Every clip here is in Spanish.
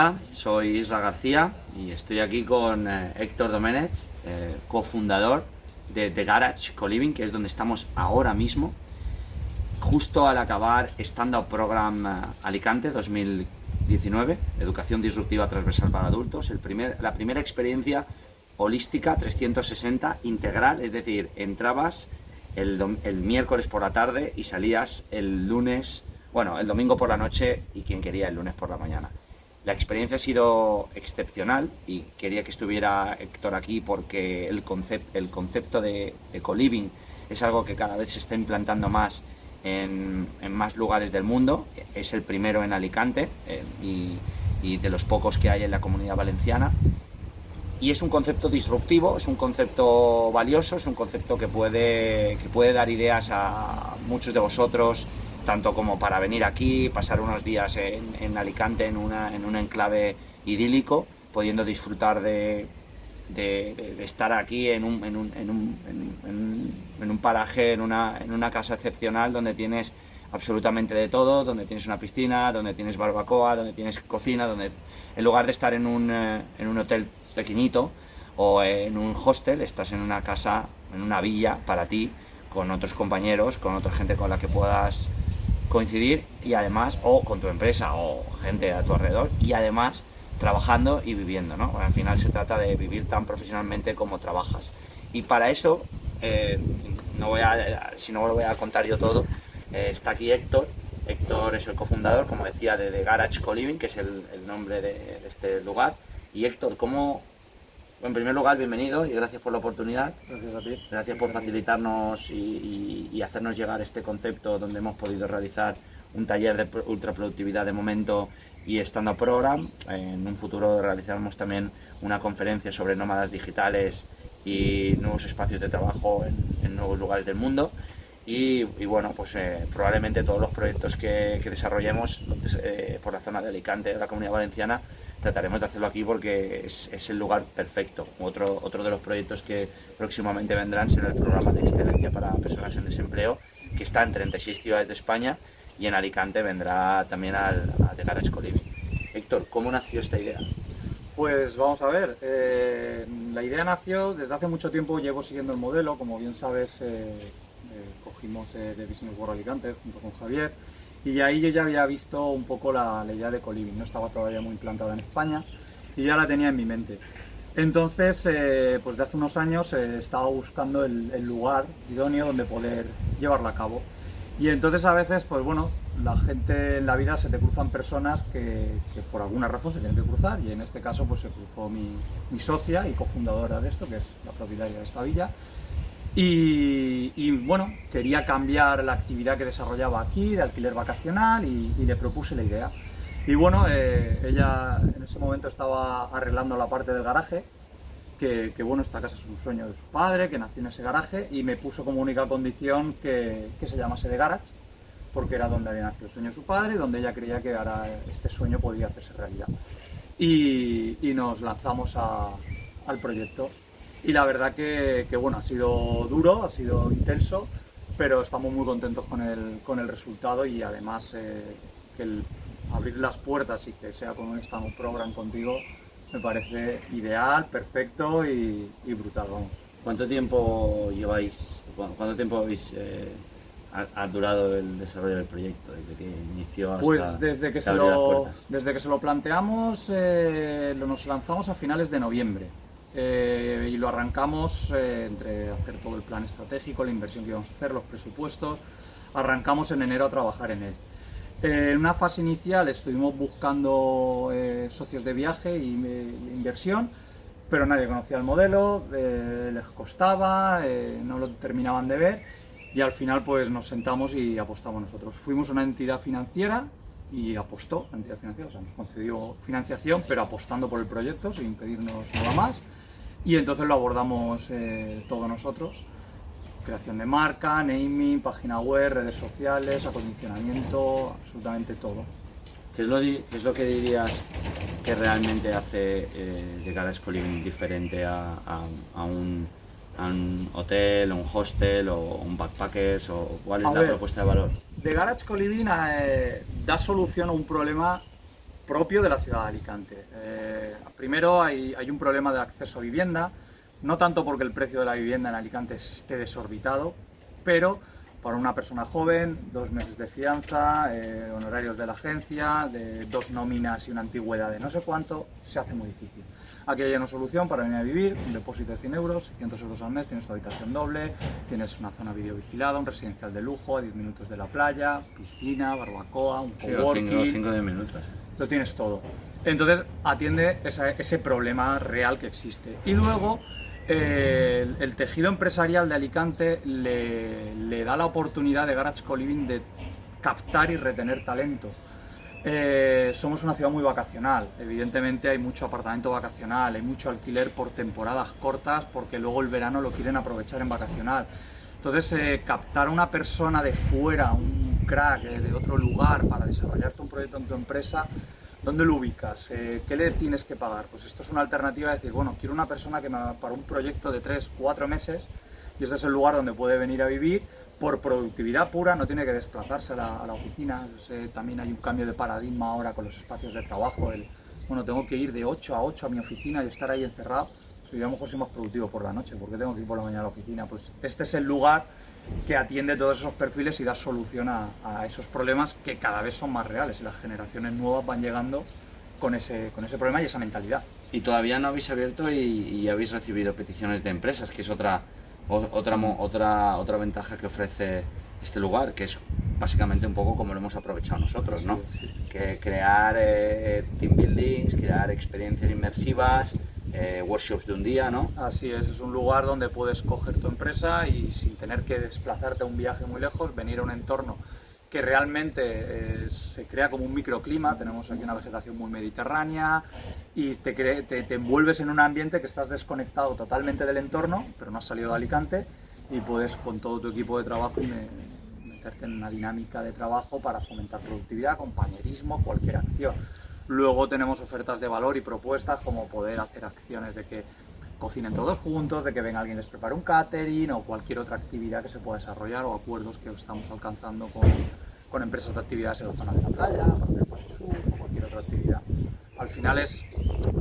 Hola, soy Isra García y estoy aquí con Héctor Domènech, cofundador de The Garage Co-Living, que es donde estamos ahora mismo, justo al acabar Stand Up Program Alicante 2019, Educación Disruptiva Transversal para Adultos, la primera experiencia holística 360 integral, es decir, entrabas el miércoles por la tarde y salías el domingo por la noche y quien quería el lunes por la mañana. La experiencia ha sido excepcional y quería que estuviera Héctor aquí porque el concepto de co-living es algo que cada vez se está implantando más en más lugares del mundo. Es el primero en Alicante y de los pocos que hay en la Comunidad Valenciana. Y es un concepto disruptivo, es un concepto valioso, es un concepto que puede dar ideas a muchos de vosotros, tanto como para venir aquí, pasar unos días en Alicante, en un enclave idílico, pudiendo disfrutar de estar aquí en un paraje, en una casa excepcional, donde tienes absolutamente de todo, donde tienes una piscina, donde tienes barbacoa, donde tienes cocina, donde en lugar de estar en un hotel pequeñito o en un hostel, estás en una casa, en una villa para ti, con otros compañeros, con otra gente con la que puedas coincidir, y además, o con tu empresa o gente a tu alrededor, y además trabajando y viviendo, ¿no? Al final se trata de vivir tan profesionalmente como trabajas. Y para eso, si no lo voy a contar yo todo, está aquí Héctor. Héctor es el cofundador, como decía, de The Garage Co-Living, que es el nombre de este lugar. Y Héctor, en primer lugar, bienvenido y gracias por la oportunidad. Gracias a ti. Gracias por facilitarnos y hacernos llegar este concepto, donde hemos podido realizar un taller de ultraproductividad de momento y stand-up program. En un futuro realizaremos también una conferencia sobre nómadas digitales y nuevos espacios de trabajo en nuevos lugares del mundo. Y bueno, pues probablemente todos los proyectos que desarrollemos por la zona de Alicante, de la Comunidad Valenciana, trataremos de hacerlo aquí porque es el lugar perfecto. Otro de los proyectos que próximamente vendrán será el programa de excelencia para personas en desempleo, que está en 36 ciudades de España, y en Alicante vendrá también a The Garage Co-Living. Héctor, ¿cómo nació esta idea? Pues vamos a ver, la idea nació desde hace mucho tiempo. Llevo siguiendo el modelo, como bien sabes, cogimos de Business World Alicante junto con Javier, y ahí yo ya había visto un poco la idea de co-living. No estaba todavía muy implantada en España y ya la tenía en mi mente. Entonces, pues de hace unos años estaba buscando el lugar idóneo donde poder llevarla a cabo. Y entonces a veces, pues bueno, la gente en la vida se te cruzan personas que por alguna razón se tienen que cruzar, y en este caso pues se cruzó mi socia y cofundadora de esto, que es la propietaria de esta villa. Y bueno, quería cambiar la actividad que desarrollaba aquí, de alquiler vacacional, y le propuse la idea. Y bueno, ella en ese momento estaba arreglando la parte del garaje, que bueno, esta casa es un sueño de su padre, que nació en ese garaje, y me puso como única condición que se llamase The Garage, porque era donde había nacido el sueño de su padre y donde ella creía que ahora este sueño podía hacerse realidad. Y nos lanzamos al proyecto. Y la verdad que bueno, ha sido duro, ha sido intenso, pero estamos muy contentos con el resultado, y además que el abrir las puertas y que sea con un stand-up program contigo me parece ideal, perfecto y brutal, vamos. ¿Cuánto tiempo ha durado el desarrollo del proyecto, desde que inició hasta Pues desde que se lo planteamos, nos lanzamos a finales de noviembre. Y lo arrancamos entre hacer todo el plan estratégico, la inversión que íbamos a hacer, los presupuestos. Arrancamos en enero a trabajar en él. En una fase inicial estuvimos buscando socios de viaje y inversión, pero nadie conocía el modelo, les costaba, no lo terminaban de ver, y al final pues nos sentamos y apostamos nosotros. Fuimos una entidad financiera y apostó, la entidad financiera, o sea, nos concedió financiación, pero apostando por el proyecto, sin pedirnos nada más. Y entonces lo abordamos todos nosotros: creación de marca, naming, página web, redes sociales, acondicionamiento, absolutamente todo. ¿Qué es lo que dirías que realmente hace The Garage Co-Living diferente a un hotel, un hostel o un backpackers? ¿O cuál es la propuesta de valor? The Garage Co-Living da solución a un problema propio de la ciudad de Alicante. Primero hay un problema de acceso a vivienda, no tanto porque el precio de la vivienda en Alicante esté desorbitado, pero para una persona joven, 2 meses de fianza, honorarios de la agencia, de 2 nóminas y una antigüedad de no sé cuánto, se hace muy difícil. Aquí hay una solución para venir a vivir, un depósito de 100 euros, 600 euros al mes, tienes tu habitación doble, tienes una zona videovigilada, un residencial de lujo a 10 minutos de la playa, piscina, barbacoa, un coworking. 5 o 10 minutos. Lo tienes todo. Entonces atiende ese problema real que existe. Y luego el tejido empresarial de Alicante le da la oportunidad de Garage Co-Living de captar y retener talento. Somos una ciudad muy vacacional, evidentemente hay mucho apartamento vacacional, hay mucho alquiler por temporadas cortas porque luego el verano lo quieren aprovechar en vacacional. Entonces captar a una persona de fuera, un crack de otro lugar para desarrollarte un proyecto en tu empresa, ¿dónde lo ubicas? ¿Qué le tienes que pagar? Pues esto es una alternativa de decir, bueno, quiero una persona que para un proyecto de 3 o 4 meses y este es el lugar donde puede venir a vivir por productividad pura, no tiene que desplazarse a la oficina. También hay un cambio de paradigma ahora con los espacios de trabajo, bueno, tengo que ir de 8 a 8 a mi oficina y estar ahí encerrado, pues yo a lo mejor soy más productivo por la noche, ¿por qué tengo que ir por la mañana a la oficina? Pues este es el lugar que atiende todos esos perfiles y da solución a esos problemas que cada vez son más reales y las generaciones nuevas van llegando con ese problema y esa mentalidad. Y todavía no habéis abierto y habéis recibido peticiones de empresas, que es otra ventaja que ofrece este lugar, que es básicamente un poco como lo hemos aprovechado nosotros, ¿no? Sí. Que crear team buildings, crear experiencias inmersivas, workshops de un día, ¿no? Así es un lugar donde puedes coger tu empresa y sin tener que desplazarte a un viaje muy lejos, venir a un entorno que realmente se crea como un microclima. Tenemos aquí una vegetación muy mediterránea y te envuelves en un ambiente que estás desconectado totalmente del entorno, pero no has salido de Alicante y puedes con todo tu equipo de trabajo meterte en una dinámica de trabajo para fomentar productividad, compañerismo, cualquier acción. Luego tenemos ofertas de valor y propuestas como poder hacer acciones de que cocinen todos juntos, de que venga alguien les prepare un catering o cualquier otra actividad que se pueda desarrollar o acuerdos que estamos alcanzando con empresas de actividades en la zona de la playa, para hacer surf o cualquier otra actividad. Al final es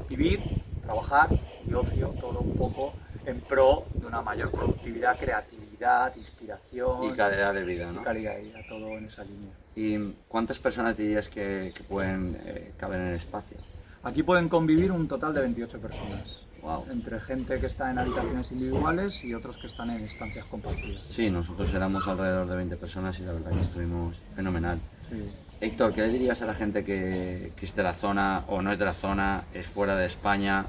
vivir, trabajar y ocio, todo un poco en pro de una mayor productividad, creatividad, inspiración y calidad de vida, ¿no? Y calidad de vida, todo en esa línea. ¿Y cuántas personas dirías que pueden caber en el espacio? Aquí pueden convivir un total de 28 personas. Wow. Entre gente que está en habitaciones individuales y otros que están en estancias compartidas. Sí, nosotros éramos alrededor de 20 personas y la verdad que estuvimos fenomenal. Sí. Héctor, ¿qué le dirías a la gente que es de la zona o no es de la zona, es fuera de España?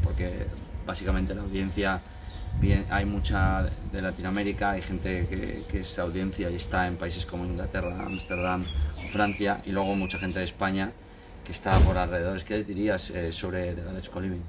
Porque básicamente la audiencia, hay mucha de Latinoamérica, hay gente que es audiencia y está en países como Inglaterra, Ámsterdam, Francia, y luego mucha gente de España que está por alrededor. ¿Qué le dirías sobre The Garage Co-Living?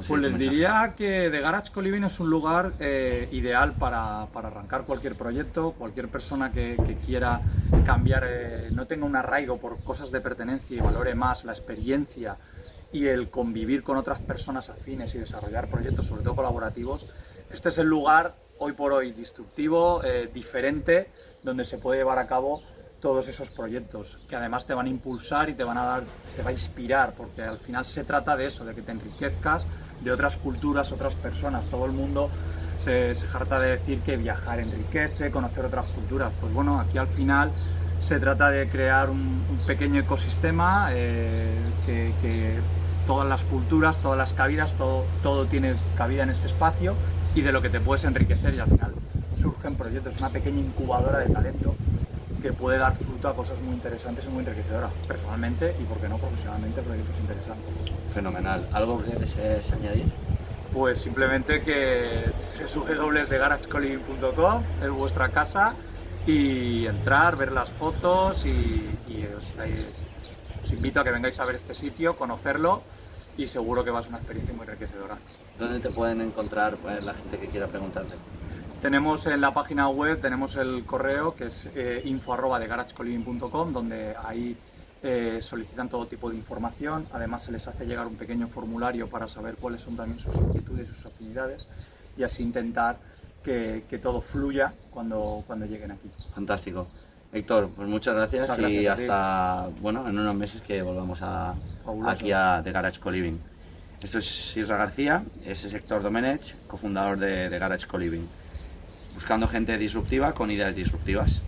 Pues les diría que The Garage Co-Living es un lugar ideal para arrancar cualquier proyecto, cualquier persona que quiera cambiar, no tenga un arraigo por cosas de pertenencia y valore más la experiencia y el convivir con otras personas afines y desarrollar proyectos, sobre todo colaborativos. Este es el lugar, hoy por hoy, disruptivo, diferente, donde se puede llevar a cabo todos esos proyectos, que además te van a impulsar y te va a inspirar, porque al final se trata de eso, de que te enriquezcas de otras culturas, otras personas. Todo el mundo se jarta de decir que viajar enriquece, conocer otras culturas. Pues bueno, aquí al final se trata de crear un pequeño ecosistema que todas las culturas, todas las cabidas, todo tiene cabida en este espacio y de lo que te puedes enriquecer, y al final surgen proyectos, una pequeña incubadora de talento que puede dar fruto a cosas muy interesantes y muy enriquecedoras, personalmente y, por qué no, profesionalmente, proyectos interesantes. Fenomenal. ¿Algo que desees añadir? Pues simplemente que www.thegaragecoliving.com es vuestra casa y entrar, ver las fotos y os invito a que vengáis a ver este sitio, conocerlo, y seguro que va a ser una experiencia muy enriquecedora. ¿Dónde te pueden encontrar la gente que quiera preguntarte? Tenemos en la página web, tenemos el correo que es info@thegaragecoliving.com, donde ahí solicitan todo tipo de información. Además se les hace llegar un pequeño formulario para saber cuáles son también sus inquietudes y sus afinidades, y así intentar que todo fluya cuando lleguen aquí. Fantástico. Héctor, pues muchas gracias, Muchas gracias y a ti. hasta, bueno, en unos meses que volvamos Fabuloso. aquí a The Garage Co-Living. Esto es Isra García, ese es Héctor Domenech, cofundador de Garage Co-Living. Buscando gente disruptiva con ideas disruptivas.